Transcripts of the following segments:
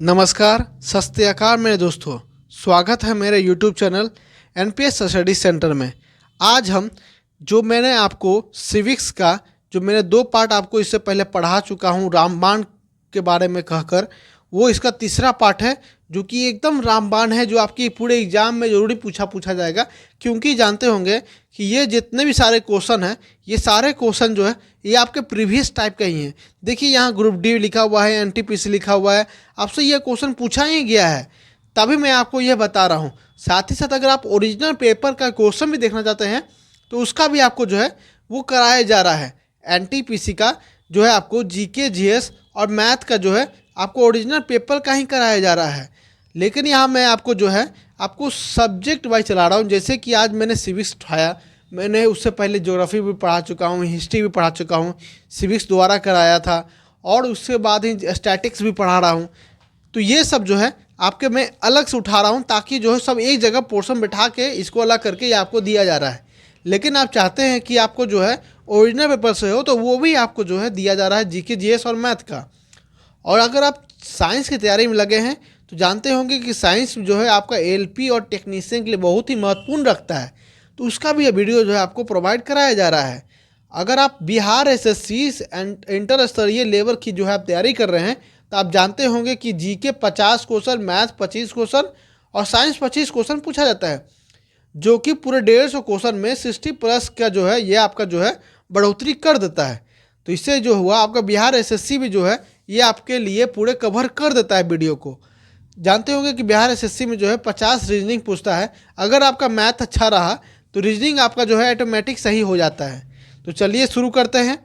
नमस्कार, सत श्री अकाल मेरे दोस्तों। स्वागत है मेरे YouTube channel NPS study centre में। आज हम जो मैंने आपको सिविक्स का जो मैंने 2 पार्ट आपको इससे पहले पढ़ा चुका हूँ रामबाण के बारे में कहकर, वो इसका तीसरा पार्ट है जो कि एकदम रामबाण है, जो आपकी पूरे एग्जाम में ज़रूरी पूछा जाएगा। क्योंकि जानते होंगे कि ये जितने भी सारे क्वेश्चन हैं, ये सारे क्वेश्चन जो है ये आपके प्रीवियस टाइप का ही हैं। देखिए यहाँ ग्रुप डी लिखा हुआ है, NTPC लिखा हुआ है, आपसे ये क्वेश्चन पूछा ही गया है, तभी मैं आपको यह बता रहा हूँ। साथ ही साथ अगर आप ओरिजिनल पेपर का क्वेश्चन भी देखना चाहते हैं तो उसका भी आपको जो है वो कराया जा रहा है। NTPC का जो है आपको GK GS और मैथ का जो है आपको ओरिजिनल पेपर का ही कराया जा रहा है। लेकिन यहाँ मैं आपको जो है आपको सब्जेक्ट वाइज चला रहा हूँ। जैसे कि आज मैंने सिविक्स उठाया, मैंने उससे पहले ज्योग्राफी भी पढ़ा चुका हूँ, हिस्ट्री भी पढ़ा चुका हूँ, सिविक्स दोबारा कराया था और उसके बाद ही स्टैटिक्स भी पढ़ा रहा हूँ। तो ये सब जो है आपके मैं अलग से उठा रहा हूँ ताकि जो है सब एक जगह पोर्शन बैठा के इसको अलग करके ये आपको दिया जा रहा है। लेकिन आप चाहते हैं कि आपको जो है ओरिजिनल पेपर से हो तो वो भी आपको जो है दिया जा रहा है GK GS और मैथ का। और अगर आप साइंस की तैयारी में लगे हैं तो जानते होंगे कि साइंस जो है आपका LP और टेक्नीशियन के लिए बहुत ही महत्वपूर्ण रखता है, तो उसका भी ये वीडियो जो है आपको प्रोवाइड कराया जा रहा है। अगर आप बिहार SSC इंटर स्तरीय लेवल की जो है आप तैयारी कर रहे हैं तो आप जानते होंगे कि GK 50 क्वेश्चन, मैथ 25 क्वेश्चन और साइंस 25 क्वेश्चन पूछा जाता है, जो कि पूरे 150 क्वेश्चन में 60+ का जो है ये आपका जो है बढ़ोतरी कर देता है। तो इससे जो हुआ आपका बिहार SSC भी जो है ये आपके लिए पूरे कवर कर देता है वीडियो को। जानते होंगे कि बिहार SSC में जो है 50 रीजनिंग पूछता है। अगर आपका मैथ अच्छा रहा तो रीजनिंग आपका जो है ऑटोमेटिक सही हो जाता है। तो चलिए शुरू करते हैं।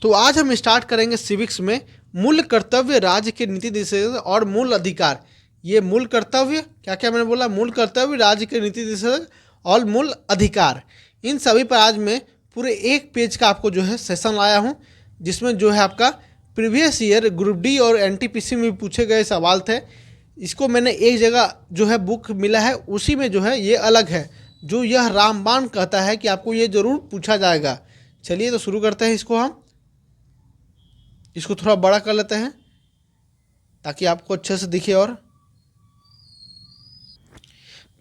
तो आज हम स्टार्ट करेंगे सिविक्स में मूल कर्तव्य, राज्य के नीति निर्देशक और मूल अधिकार। ये मूल कर्तव्य क्या क्या मैंने बोला, मूल कर्तव्य, राज्य के नीति निर्देशक और मूल अधिकार, इन सभी पर आज मैं पूरे 1 पेज का आपको जो है सेशन लाया हूँ, जिसमें जो है आपका प्रीवियस ईयर ग्रुप डी और NTPC में पूछे गए सवाल थे। इसको मैंने एक जगह जो है बुक मिला है, उसी में जो है ये अलग है, जो यह रामबाण कहता है कि आपको ये ज़रूर पूछा जाएगा। चलिए तो शुरू करते हैं। हम इसको थोड़ा बड़ा कर लेते हैं ताकि आपको अच्छे से दिखे। और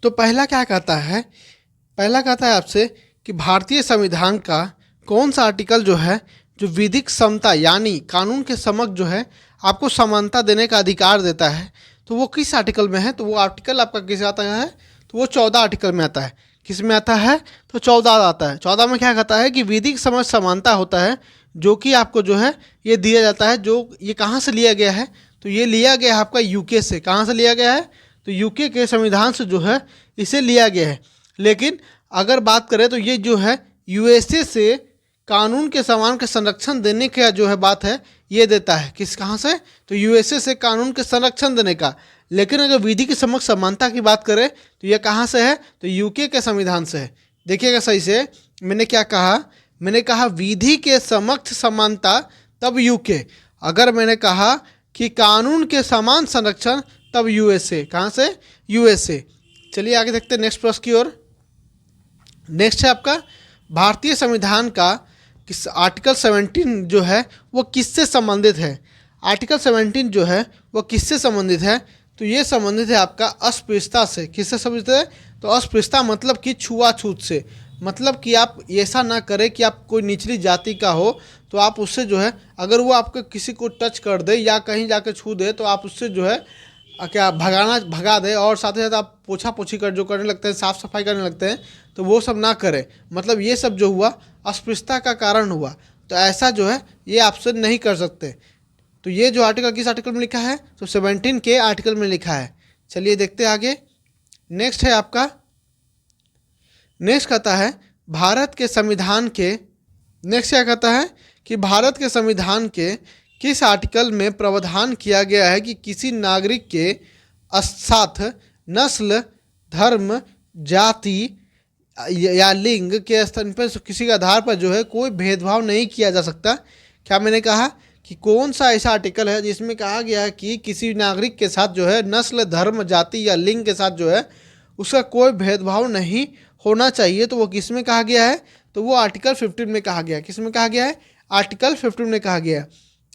तो पहला क्या कहता है, पहला कहता है आपसे कि भारतीय संविधान का कौन सा आर्टिकल जो है जो विधिक समता यानी कानून के समक्ष जो है आपको समानता देने का अधिकार देता है, तो वो किस आर्टिकल में है। तो वो आर्टिकल आपका किस आता है, तो वो 14 आर्टिकल में आता है। किस में आता है, तो 14 आता है। 14 में क्या कहता है कि विधिक समक्ष समानता होता है, जो कि आपको जो है ये दिया जाता है। जो ये कहाँ से लिया गया है, तो ये लिया गया है आपका UK से। कहाँ से लिया गया है, तो UK के संविधान से जो है इसे लिया गया है। लेकिन अगर बात करें तो ये जो है USA से कानून के सम्मान के संरक्षण देने का जो है बात है, ये देता है। किस कहाँ से, तो USA से कानून के संरक्षण देने का। लेकिन अगर विधि के समक्ष समानता की बात करें तो ये कहाँ से है, तो UK के संविधान से है। देखिएगा सही से, मैंने क्या कहा, मैंने कहा विधि के समक्ष समानता तब UK। अगर मैंने कहा कि कानून के समान संरक्षण तब USA। कहाँ से, USA। चलिए आगे देखते हैं नेक्स्ट प्रश्न की ओर। नेक्स्ट है आपका भारतीय संविधान का किस आर्टिकल 17 जो है वो किससे संबंधित है। आर्टिकल 17 जो है वो किससे संबंधित है, तो ये संबंधित है आपका अस्पृश्यता से। किससे संबंधित है, तो अस्पृश्यता मतलब कि छुआछूत से। मतलब कि आप ऐसा ना करें कि आप कोई निचली जाति का हो तो आप उससे जो है अगर वो आपको किसी को टच कर दे या कहीं जाकर छू दे तो आप उससे जो है क्या भगा दे। और साथ ही साथ आप पोछा पोछी कर जो करने लगते हैं, साफ़ सफाई करने लगते हैं, तो वो सब ना करें। मतलब ये सब जो हुआ अस्पृश्यता का कारण हुआ, तो ऐसा जो है ये आपसे नहीं कर सकते। तो ये जो आर्टिकल किस आर्टिकल में लिखा है, तो 17 के आर्टिकल में लिखा है। चलिए देखते हैं आगे। नेक्स्ट है आपका, नेक्स्ट कहता है भारत के संविधान के, नेक्स्ट क्या कहता है कि भारत के संविधान के किस आर्टिकल में प्रावधान किया गया है कि किसी नागरिक के साथ नस्ल, धर्म, जाति या लिंग के स्थान पर किसी के आधार पर जो है कोई भेदभाव नहीं किया जा सकता। क्या मैंने कहा कि कौन सा ऐसा आर्टिकल है जिसमें कहा गया है कि किसी नागरिक के साथ जो है नस्ल, धर्म, जाति या लिंग के साथ जो है उसका कोई भेदभाव नहीं होना चाहिए। तो वो किस में कहा गया है, तो वो आर्टिकल 15 में कहा गया है। किस में कहा गया है, आर्टिकल 15 में कहा गया है।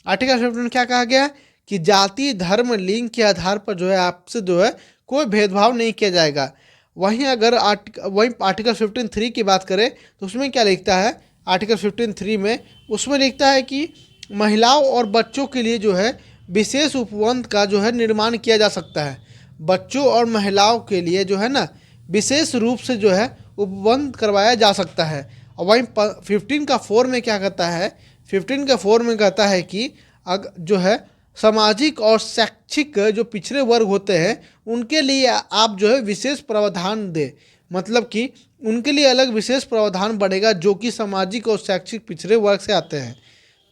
आर्टिकल 15 में क्या कहा गया है कि जाति, धर्म, लिंग के आधार पर जो है आपसे जो है कोई भेदभाव नहीं किया जाएगा। वहीं अगर आर्टिकल 15(3) की बात करें तो उसमें क्या लिखता है, आर्टिकल 15(3) में उसमें लिखता है कि महिलाओं और बच्चों के लिए जो है विशेष उपबंध का जो है निर्माण किया जा सकता है। बच्चों और महिलाओं के लिए जो है ना विशेष रूप से जो है उपबंध करवाया जा सकता है। और वहीं 15 का 4 में क्या कहता है, 15 का 4 में कहता है कि जो है सामाजिक और शैक्षिक जो पिछड़े वर्ग होते हैं उनके लिए आप जो है विशेष प्रावधान दें, मतलब कि उनके लिए अलग विशेष प्रावधान बढ़ेगा जो कि सामाजिक और शैक्षिक पिछड़े वर्ग से आते हैं।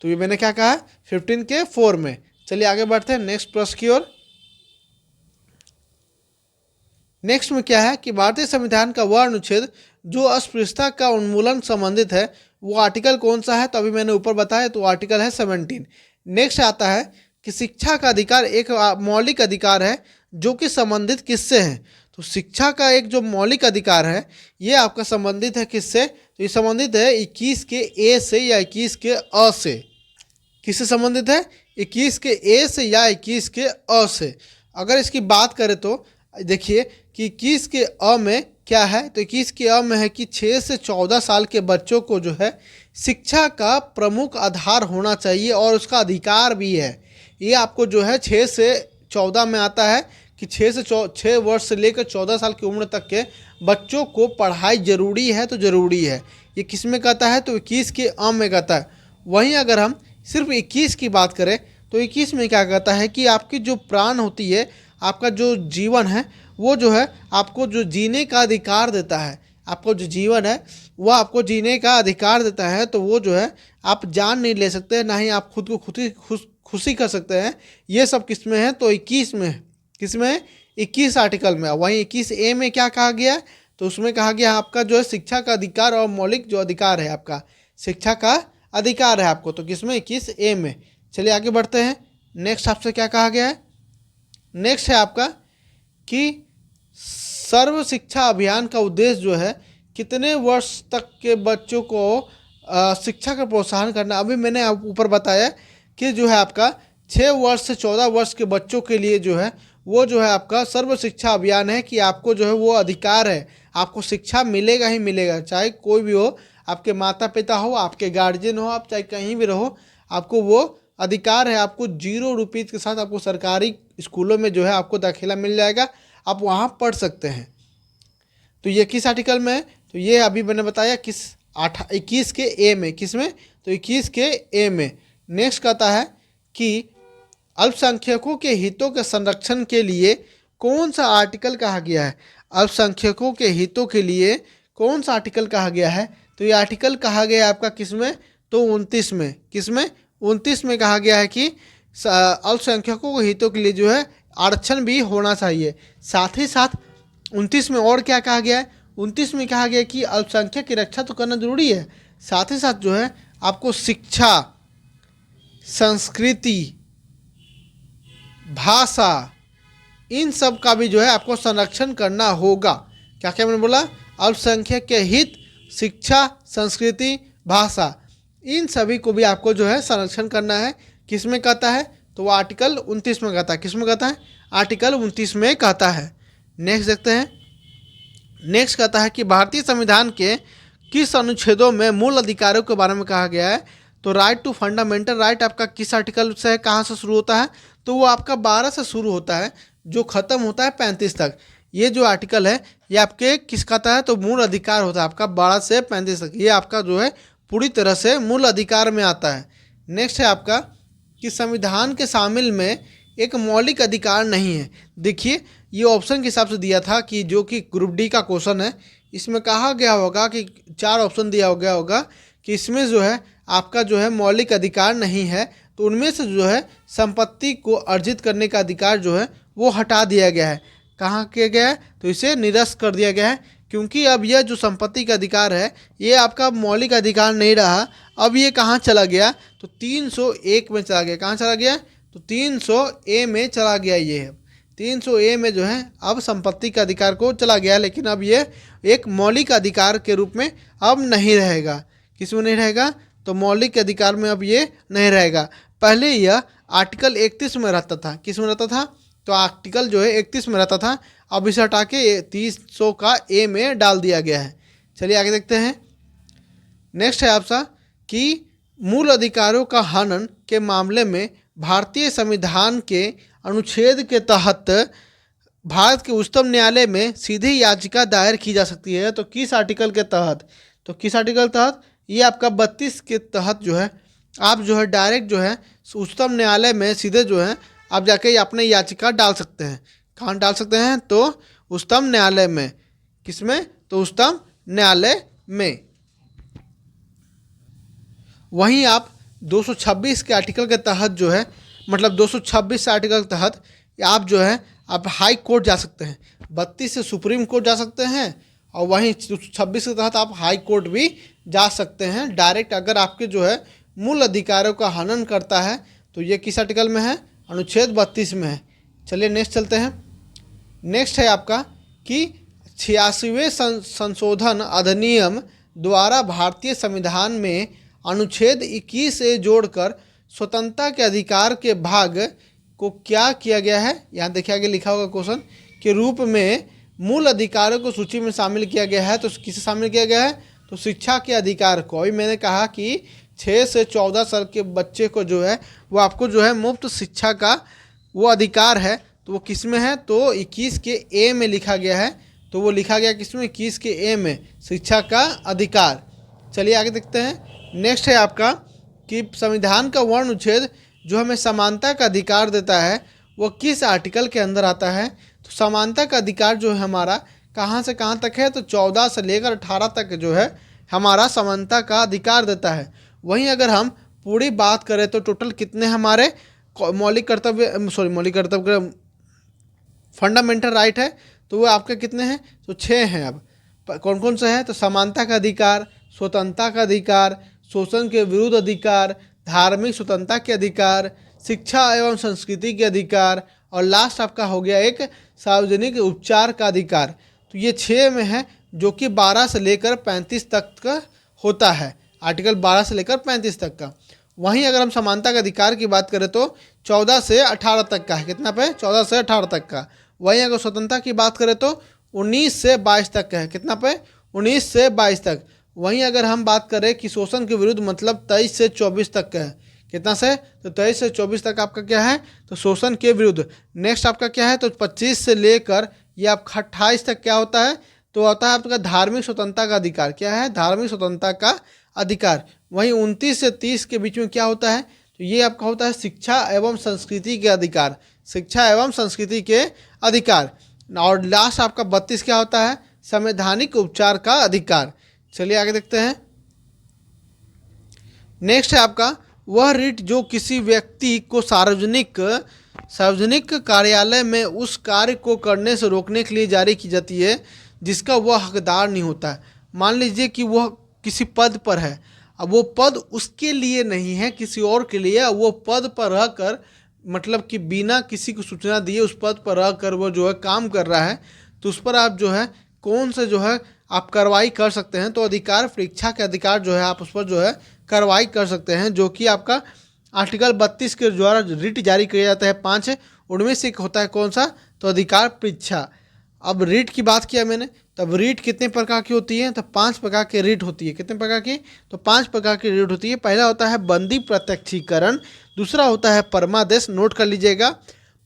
तो ये मैंने क्या कहा 15 के 4 में। चलिए आगे बढ़ते हैं नेक्स्ट प्रश्न की ओर। नेक्स्ट में क्या है कि भारतीय संविधान का वह अनुच्छेद जो अस्पृश्यता का उन्मूलन संबंधित है वो आर्टिकल कौन सा है, तो अभी मैंने ऊपर बताया तो आर्टिकल है 17। नेक्स्ट आता है कि शिक्षा का अधिकार एक मौलिक अधिकार है जो कि संबंधित किससे है, तो शिक्षा का एक जो मौलिक अधिकार है ये आपका संबंधित है किससे, तो ये संबंधित है 21 के ए से या 21 के अ से। किससे संबंधित है, 21 के ए से या 21 के अ से। अगर इसकी बात करें तो देखिए कि 21 के अ में क्या है, तो 21 के अ में है कि 6 से 14 साल के बच्चों को जो है शिक्षा का प्रमुख आधार होना चाहिए और उसका अधिकार भी है। ये आपको जो है 6 से 14 में आता है कि 6 वर्ष से लेकर 14 साल की उम्र तक के बच्चों को पढ़ाई जरूरी है, तो ज़रूरी है। ये किस में कहता है, तो 21 के अ में कहता है। वहीं अगर हम सिर्फ 21 की बात करें तो 21 में क्या कहता है कि आपकी जो प्राण होती है, आपका जो जीवन है वो जो है आपको जो जीने का अधिकार देता है। आपको जो जीवन है वो आपको जीने का अधिकार देता है, तो वो जो है आप जान नहीं ले सकते, ना ही आप खुद को खुशी कर सकते हैं। ये सब किस में है, तो 21 में है। किस में है, 21 आर्टिकल में। वहीं 21 ए में क्या कहा गया, तो उसमें कहा गया आपका जो है शिक्षा का अधिकार और मौलिक जो अधिकार है आपका शिक्षा का अधिकार है आपको, तो किस में 21 ए में। चलिए आगे बढ़ते हैं। नेक्स्ट आपसे क्या कहा गया है, नेक्स्ट है आपका कि सर्व शिक्षा अभियान का उद्देश्य जो है कितने वर्ष तक के बच्चों को शिक्षा का प्रोत्साहन करना। अभी मैंने ऊपर बताया कि जो है आपका 6 वर्ष से 14 वर्ष के बच्चों के लिए जो है वो जो है आपका सर्व शिक्षा अभियान है कि आपको जो है वो अधिकार है, आपको शिक्षा मिलेगा ही मिलेगा, चाहे कोई भी हो, आपके माता पिता हो, आपके गार्जियन हो, आप चाहे कहीं भी रहो, आपको वो अधिकार है। आपको 0 रुपये के साथ आपको सरकारी स्कूलों में जो है आपको दाखिला मिल जाएगा, आप वहाँ पढ़ सकते हैं। तो ये किस आर्टिकल में है, तो ये अभी मैंने बताया किस 21 के ए में। किस में, तो 21 के ए में। नेक्स्ट कहता है कि अल्पसंख्यकों के हितों के संरक्षण के लिए कौन सा आर्टिकल कहा गया है। अल्पसंख्यकों के हितों के लिए कौन सा आर्टिकल कहा गया है, तो ये आर्टिकल कहा गया है आपका किस में, तो 29 में। किस में, 29 में कहा गया है कि अल्पसंख्यकों के हितों के लिए जो है आरक्षण भी होना चाहिए। साथ ही साथ 29 में और क्या कहा गया है, 29 में कहा गया कि अल्पसंख्यक की रक्षा तो करना जरूरी है, साथ ही साथ जो है आपको शिक्षा, संस्कृति, भाषा, इन सब का भी जो है आपको संरक्षण करना होगा। क्या क्या मैंने बोला, अल्पसंख्यक के हित, शिक्षा, संस्कृति, भाषा, इन सभी को भी आपको जो है संरक्षण करना है। किस में कहता है, तो वो आर्टिकल 29 में कहता है। किस में कहता है, आर्टिकल 29 में कहता है। नेक्स्ट देखते हैं। नेक्स्ट कहता है कि भारतीय संविधान के किस अनुच्छेदों में मूल अधिकारों के बारे में कहा गया है, तो राइट टू फंडामेंटल राइट आपका किस आर्टिकल से है, कहाँ से शुरू होता है, तो वो आपका 12 से शुरू होता है जो ख़त्म होता है 35 तक। ये जो आर्टिकल है ये आपके किस कहता है, तो मूल अधिकार होता है आपका 12 से 35 तक। ये आपका जो है पूरी तरह से मूल अधिकार में आता है। नेक्स्ट है आपका कि संविधान के शामिल में एक मौलिक अधिकार नहीं है। देखिए ये ऑप्शन के हिसाब से दिया था कि जो कि ग्रुप डी का क्वेश्चन है, इसमें कहा गया होगा कि 4 ऑप्शन दिया गया होगा कि इसमें जो है आपका जो है मौलिक अधिकार नहीं है, तो उनमें से जो है संपत्ति को अर्जित करने का अधिकार जो है वो हटा दिया गया है। कहाँ किया गया है, तो इसे निरस्त कर दिया गया है, क्योंकि अब यह जो संपत्ति का अधिकार है ये आपका मौलिक अधिकार नहीं रहा। अब ये कहाँ चला गया, तो 301 में चला गया। कहाँ चला गया, तो 300 में चला गया। ये है 300 में जो है अब संपत्ति के अधिकार को चला गया, लेकिन अब ये एक मौलिक अधिकार के रूप में अब नहीं रहेगा। किस में नहीं रहेगा, तो मौलिक अधिकार में अब ये नहीं रहेगा। पहले यह आर्टिकल 31 में रहता था। किस में रहता था? तो आर्टिकल जो है 31 में रहता था, अब इसे हटा के 300 का ए में डाल दिया गया है। चलिए आगे देखते हैं। नेक्स्ट है आपका कि मूल अधिकारों का हनन के मामले में भारतीय संविधान के अनुच्छेद के तहत भारत के उच्चतम न्यायालय में सीधी याचिका दायर की जा सकती है। तो किस आर्टिकल के तहत? तो किस आर्टिकल तहत? ये आपका 32 के तहत जो है आप जो है डायरेक्ट जो है उच्चतम न्यायालय में सीधे जो है आप जाके अपने याचिका डाल सकते हैं। कहाँ डाल सकते हैं? तो उच्चतम न्यायालय में। किसमें? तो उच्चतम न्यायालय में। वहीं आप 226 के आर्टिकल के तहत जो है मतलब 226 आर्टिकल के तहत आप जो है आप हाई कोर्ट जा सकते हैं। 32 से सुप्रीम कोर्ट जा सकते हैं और वहीं 26 के तहत आप हाई कोर्ट भी जा सकते हैं डायरेक्ट, अगर आपके जो है मूल अधिकारों का हनन करता है। तो ये किस आर्टिकल में है? अनुच्छेद 32 में है। चलिए नेक्स्ट चलते हैं। नेक्स्ट है आपका कि 86वें संशोधन अधिनियम द्वारा भारतीय संविधान में अनुच्छेद 21 से जोड़कर स्वतंत्रता के अधिकार के भाग को क्या किया गया है? यहाँ देखिए आगे लिखा होगा क्वेश्चन के रूप में मूल अधिकारों को सूची में शामिल किया गया है। तो किसे शामिल किया गया है? तो शिक्षा के अधिकार को। अभी मैंने कहा कि 6 से 14 साल के बच्चे को जो है वो आपको जो है मुफ्त शिक्षा का वो अधिकार है। तो वो किस में है? तो 21 के ए में लिखा गया है। तो वो लिखा गया किस में? 21 के ए में, शिक्षा का अधिकार। चलिए आगे देखते हैं। नेक्स्ट है आपका कि संविधान का वर्ण अनुच्छेद जो हमें समानता का अधिकार देता है वो किस आर्टिकल के अंदर आता है? तो समानता का अधिकार जो है हमारा कहाँ से कहाँ तक है? तो 14 से लेकर 18 तक जो है हमारा समानता का अधिकार देता है। वहीं अगर हम पूरी बात करें तो टोटल कितने हमारे मौलिक कर्तव्य फंडामेंटल राइट है, तो वो आपके कितने हैं? तो 6 हैं। अब कौन कौन से हैं? तो समानता का अधिकार, स्वतंत्रता का अधिकार, शोषण के विरुद्ध अधिकार, धार्मिक स्वतंत्रता के अधिकार, शिक्षा एवं संस्कृति के अधिकार और लास्ट आपका हो गया एक सार्वजनिक उपचार का अधिकार। तो ये 6 में है जो कि 12 से लेकर 35 तक का होता है। आर्टिकल 12 से लेकर 35 तक का। वहीं अगर हम समानता के अधिकार की बात करें तो 14 से 18 तक का है। कितना पे? 14 से 18 तक का। वहीं अगर स्वतंत्रता की बात करें तो 19 से 22 तक का है। कितना पे? 19 से 22 तक। वहीं अगर हम बात करें कि शोषण के विरुद्ध मतलब 23 से 24 तक का है। कितना से? तो 23 से 24 तक आपका क्या है? तो शोषण के विरुद्ध। नेक्स्ट आपका क्या है? तो 25 से लेकर ये आपका 28 तक क्या होता है? तो होता है आपका धार्मिक स्वतंत्रता का अधिकार। क्या है? धार्मिक स्वतंत्रता का अधिकार। वहीं 29 से 30 के बीच में क्या होता है? तो ये आपका होता है शिक्षा एवं संस्कृति के अधिकार। शिक्षा एवं संस्कृति के अधिकार। और लास्ट आपका 32 क्या होता है? संवैधानिक उपचार का अधिकार। चलिए आगे देखते हैं। नेक्स्ट है आपका वह रिट जो किसी व्यक्ति को सार्वजनिक कार्यालय में उस कार्य को करने से रोकने के लिए जारी की जाती है जिसका वह हकदार नहीं होता है। मान लीजिए कि वह किसी पद पर है, अब वो पद उसके लिए नहीं है, किसी और के लिए। वो पद पर रहकर मतलब कि बिना किसी को सूचना दिए उस पद पर रहकर वो जो है काम कर रहा है, तो उस पर आप जो है कौन से जो है आप कार्रवाई कर सकते हैं? तो अधिकार परीक्षा के अधिकार जो है आप उस पर जो है कार्रवाई कर सकते हैं, जो कि आपका आर्टिकल 32 के द्वारा रिट जारी किया जाता है। 5 उनमें से एक होता है कौन सा? तो अधिकार परीक्षा। अब रिट की बात किया मैंने, तब रिट कितने प्रकार की होती है? तो 5 प्रकार की रिट होती है। कितने प्रकार की? तो 5 प्रकार की रिट होती है। पहला होता है बंदी प्रत्यक्षीकरण, दूसरा होता है परमादेश, नोट कर लीजिएगा।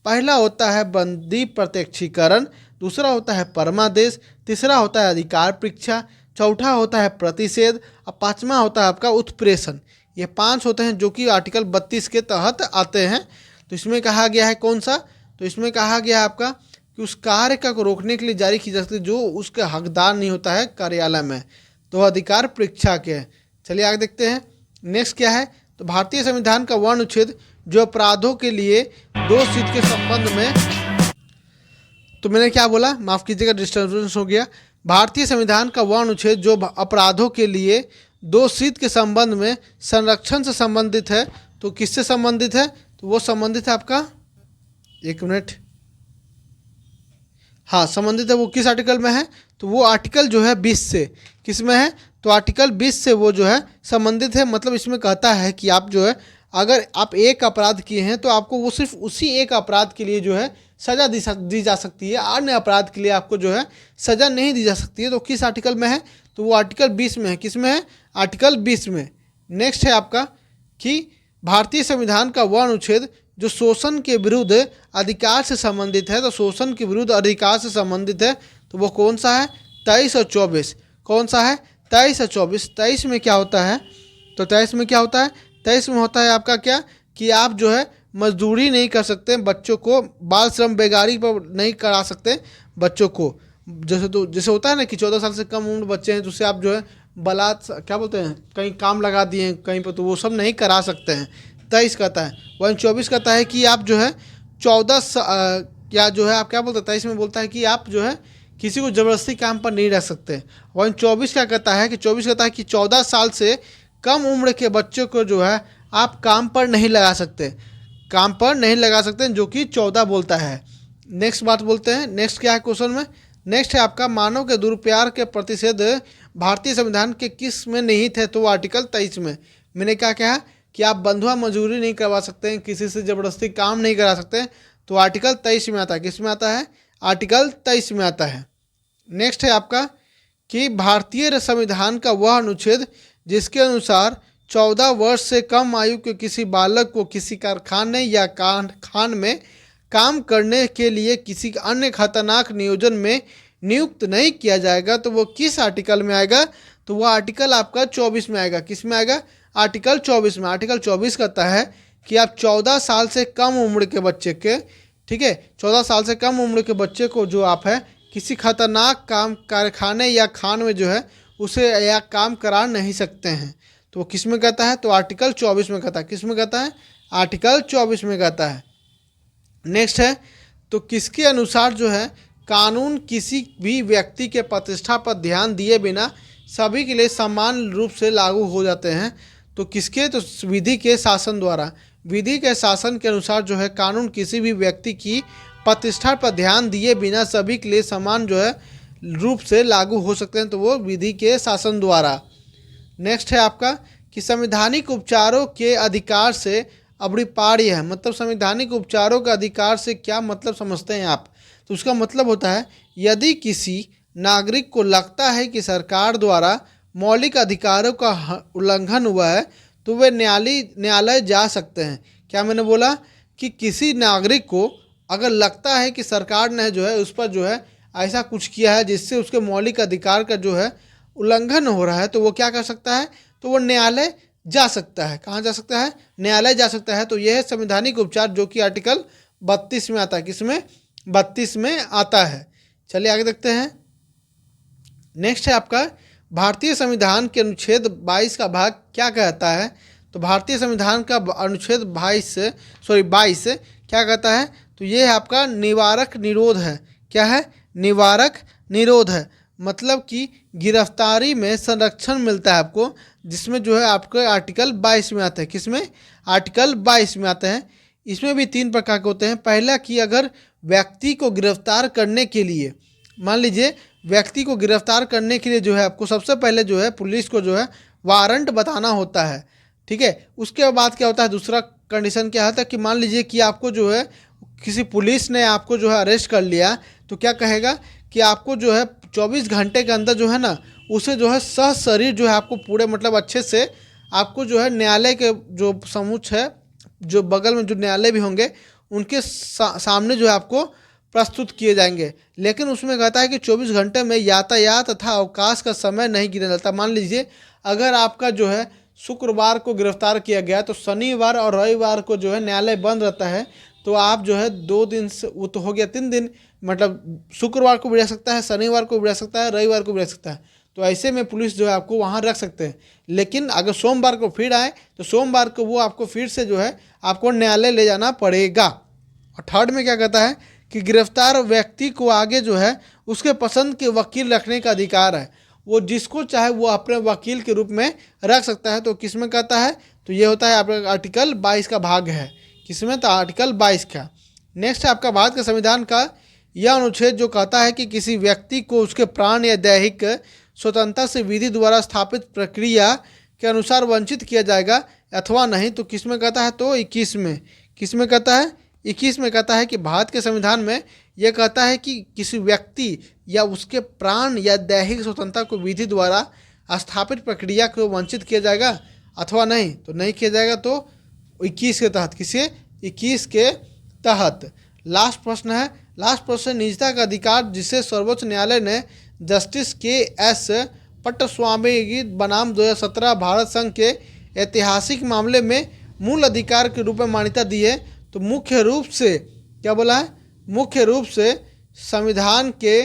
पहला होता है बंदी प्रत्यक्षीकरण, दूसरा होता है परमादेश, तीसरा होता है अधिकार परीक्षा, चौथा होता है प्रतिषेध और 5वां होता है आपका उत्प्रेषण। ये 5 होते हैं जो कि आर्टिकल 32 के तहत आते हैं। तो इसमें कहा गया है कौन सा? तो इसमें कहा गया है आपका कि उस कार्य का को रोकने के लिए जारी की जा सकती है जो उसका हकदार नहीं होता है कार्यालय में, तो अधिकार परीक्षा के। चलिए आगे देखते हैं। नेक्स्ट क्या है? तो भारतीय संविधान का वर्ण अनुच्छेद जो अपराधों के लिए दोषित के संबंध में, तो मैंने क्या बोला? माफ़ कीजिएगा, डिस्टर्बेंस हो गया। भारतीय संविधान का वह अनुच्छेद जो अपराधों के लिए दोषित के संबंध में संरक्षण से संबंधित है, तो किससे संबंधित है? तो वो संबंधित है आपका, एक मिनट, हाँ संबंधित है। वो किस आर्टिकल में है? तो वो आर्टिकल जो है 20 से। किस में है? तो आर्टिकल 20 से वो जो है संबंधित है। मतलब इसमें कहता है कि आप जो है अगर आप एक अपराध किए हैं तो आपको वो सिर्फ उसी एक अपराध के लिए जो है सज़ा दी जा सकती है, अन्य अपराध के लिए आपको जो है सज़ा नहीं दी जा सकती है। तो किस आर्टिकल में है? तो वो आर्टिकल 20 में है। किस में है? आर्टिकल 20 में। नेक्स्ट है आपका कि भारतीय संविधान का वह अनुच्छेद जो शोषण के विरुद्ध अधिकार से संबंधित है, तो शोषण के विरुद्ध अधिकार से संबंधित है, तो वो कौन सा है? 23 और 24। कौन सा है? 23 और 24। 23 में क्या होता है? तो 23 में क्या होता है? 23 में होता है आपका क्या कि आप जो है मजदूरी नहीं कर सकते, बच्चों को बाल श्रम बेगारी पर नहीं करा सकते बच्चों को। जैसे होता है ना कि 14 साल से कम उम्र बच्चे हैं तो उससे आप जो है बलात् क्या बोलते हैं कहीं काम लगा दिए कहीं पर, तो वो सब नहीं करा सकते हैं। 23 कहता है। वहीं 24 कहता है कि आप जो है 14 या जो है आप क्या बोलते हैं 23 में बोलता है कि आप जो है किसी को ज़बरदस्ती काम पर नहीं रख सकते। वहीं 24 क्या कहता है कि 24 कहता है कि 14 साल से कम उम्र के बच्चों को जो है आप काम पर नहीं लगा सकते, काम पर नहीं लगा सकते, जो कि 14 बोलता है। नेक्स्ट बात बोलते हैं। नेक्स्ट क्या है क्वेश्चन में? नेक्स्ट है आपका मानव के दुरुपयोग के प्रतिषेध भारतीय संविधान के किस में निहित है? तो आर्टिकल 23 में। मैंने क्या कहा कि आप बंधुआ मजदूरी नहीं करवा सकते हैं, किसी से ज़बरदस्ती काम नहीं करा सकते, तो आर्टिकल 23 में आता है। किस में आता है? आर्टिकल 23 में आता है। नेक्स्ट है आपका कि भारतीय संविधान का वह अनुच्छेद जिसके अनुसार 14 वर्ष से कम आयु के किसी बालक को किसी कारखाने या खान में काम करने के लिए किसी अन्य खतरनाक नियोजन में नियुक्त नहीं किया जाएगा, तो वो किस आर्टिकल में आएगा? तो वो आर्टिकल आपका 24 में आएगा। किस में आएगा? आर्टिकल 24 में। आर्टिकल 24 कहता है कि आप 14 साल से कम उम्र के बच्चे के, ठीक है, 14 साल से कम उम्र के बच्चे को जो आप है किसी खतरनाक काम कारखाने या खान में जो है उसे या काम करा नहीं सकते हैं। तो वो किस में कहता है? तो आर्टिकल 24 में कहता है। किस में कहता है? आर्टिकल 24 में कहता है। नेक्स्ट है तो किसके अनुसार जो है कानून किसी भी व्यक्ति के प्रतिष्ठा पर ध्यान दिए बिना सभी के लिए समान रूप से लागू हो जाते हैं? तो किसके? तो विधि के शासन द्वारा। विधि के शासन के अनुसार जो है कानून किसी भी व्यक्ति की प्रतिष्ठा पर ध्यान दिए बिना सभी के लिए समान जो है रूप से लागू हो सकते हैं, तो वो विधि के शासन द्वारा। नेक्स्ट है आपका कि संवैधानिक उपचारों के अधिकार से अपरिहार्य है। मतलब संवैधानिक उपचारों के अधिकार से क्या मतलब समझते हैं आप? तो उसका मतलब होता है यदि किसी नागरिक को लगता है कि सरकार द्वारा मौलिक अधिकारों का उल्लंघन हुआ है तो वे न्यायालय जा सकते हैं। क्या मैंने बोला? कि किसी नागरिक को अगर लगता है कि सरकार ने जो है उस पर जो है ऐसा कुछ किया है जिससे उसके मौलिक अधिकार का जो है उल्लंघन हो रहा है, तो वो क्या कर सकता है? तो वो न्यायालय जा सकता है। कहाँ जा सकता है? न्यायालय जा सकता है। तो यह है संवैधानिक उपचार जो कि आर्टिकल 32 में आता है। किसमें? 32 में आता है। चलिए आगे देखते हैं। नेक्स्ट है आपका भारतीय संविधान के अनुच्छेद 22 का भाग क्या कहता है? तो भारतीय संविधान का अनुच्छेद 22 क्या कहता है? तो ये आपका निवारक निरोध है। क्या है? निवारक निरोध है। मतलब कि गिरफ्तारी में संरक्षण मिलता है आपको, जिसमें जो है आपके आर्टिकल 22 में आता है। किसमें? आर्टिकल 22 में आता है। इसमें भी 3 प्रकार के होते हैं। पहला कि अगर व्यक्ति को गिरफ्तार करने के लिए, मान लीजिए व्यक्ति को गिरफ्तार करने के लिए जो है आपको सबसे पहले जो है पुलिस को जो है वारंट बताना होता है, ठीक है। उसके बाद क्या होता है? दूसरा कंडीशन क्या होता है कि मान लीजिए कि आपको जो है किसी पुलिस ने आपको जो है अरेस्ट कर लिया, तो क्या कहेगा कि आपको जो है 24 घंटे के अंदर जो है ना उसे जो है सशरीर जो है आपको पूरे मतलब अच्छे से आपको जो है न्यायालय के जो समुच्च है, जो बगल में जो न्यायालय भी होंगे उनके सामने जो है आपको प्रस्तुत किए जाएंगे। लेकिन उसमें कहता है कि 24 घंटे में यातायात तथा अवकाश का समय नहीं गिना जाता। मान लीजिए अगर आपका जो है शुक्रवार को गिरफ्तार किया गया तो शनिवार और रविवार को जो है न्यायालय बंद रहता है, तो आप जो है 2 दिन से, वो तो हो गया 3 दिन, मतलब शुक्रवार को भी रह सकता है, शनिवार को भी रह सकता है, रविवार को भी रह सकता है। तो ऐसे में पुलिस जो है आपको वहाँ रख सकते हैं। लेकिन अगर सोमवार को फिर आए तो सोमवार को वो आपको फिर से जो है आपको न्यायालय ले जाना पड़ेगा। और थर्ड में क्या कहता है कि गिरफ्तार व्यक्ति को आगे जो है उसके पसंद के वकील रखने का अधिकार है। वो जिसको चाहे वो अपने वकील के रूप में रख सकता है। तो किस में कहता है? तो ये होता है आपका आर्टिकल 22 का भाग है। किसमें? तो आर्टिकल 22 का। नेक्स्ट है आपका भारत के संविधान का यह अनुच्छेद जो कहता है कि किसी व्यक्ति को उसके प्राण या दैहिक स्वतंत्रता से विधि द्वारा स्थापित प्रक्रिया के अनुसार वंचित किया जाएगा अथवा नहीं तो किस में कहता है, तो 21 में। किस में कहता है? 21 में कहता है कि भारत के संविधान में यह कहता है कि किसी व्यक्ति या उसके प्राण या दैहिक स्वतंत्रता को विधि द्वारा स्थापित प्रक्रिया को वंचित किया जाएगा, अथवा नहीं तो नहीं किया जाएगा। तो 21 के तहत, किसे? 21 के तहत। लास्ट प्रश्न है, लास्ट प्रश्न, निजता का अधिकार जिसे सर्वोच्च न्यायालय ने जस्टिस के.एस. पट्टास्वामी बनाम 2017 भारत संघ के ऐतिहासिक मामले में मूल अधिकार के रूप में मान्यता दी है, तो मुख्य रूप से क्या बोला है? मुख्य रूप से संविधान के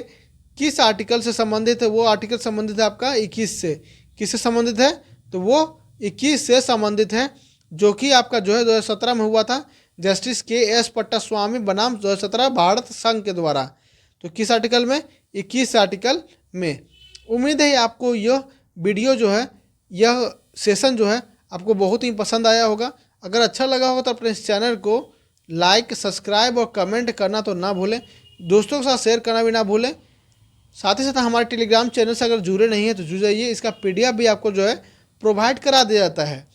किस आर्टिकल से संबंधित है? वो आर्टिकल संबंधित है आपका 21 से। किससे संबंधित है? तो वो 21 से संबंधित है, जो कि आपका जो है 2017 में हुआ था, जस्टिस के.एस. पट्टास्वामी बनाम 2017 भारत संघ के द्वारा। तो किस आर्टिकल में? 21 आर्टिकल में। उम्मीद है आपको यह वीडियो जो है, यह सेशन जो है आपको बहुत ही पसंद आया होगा। अगर अच्छा लगा होगा तो अपने इस चैनल को लाइक, सब्सक्राइब और कमेंट करना तो ना भूलें। दोस्तों के साथ शेयर करना भी ना भूलें। साथ ही साथ हमारे टेलीग्राम चैनल से अगर जुड़े नहीं हैं तो जुड़ जाइए। इसका PDF भी आपको जो है प्रोवाइड करा दिया जाता है।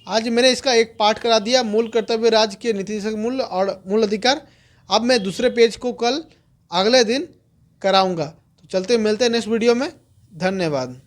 आज मैंने इसका एक पार्ट करा दिया, मूल कर्तव्य राज्य के नीतिशास्त्र मूल्य और मूल अधिकार। अब मैं दूसरे पेज को कल अगले दिन कराऊंगा। तो चलते मिलते हैं नेक्स्ट वीडियो में। धन्यवाद।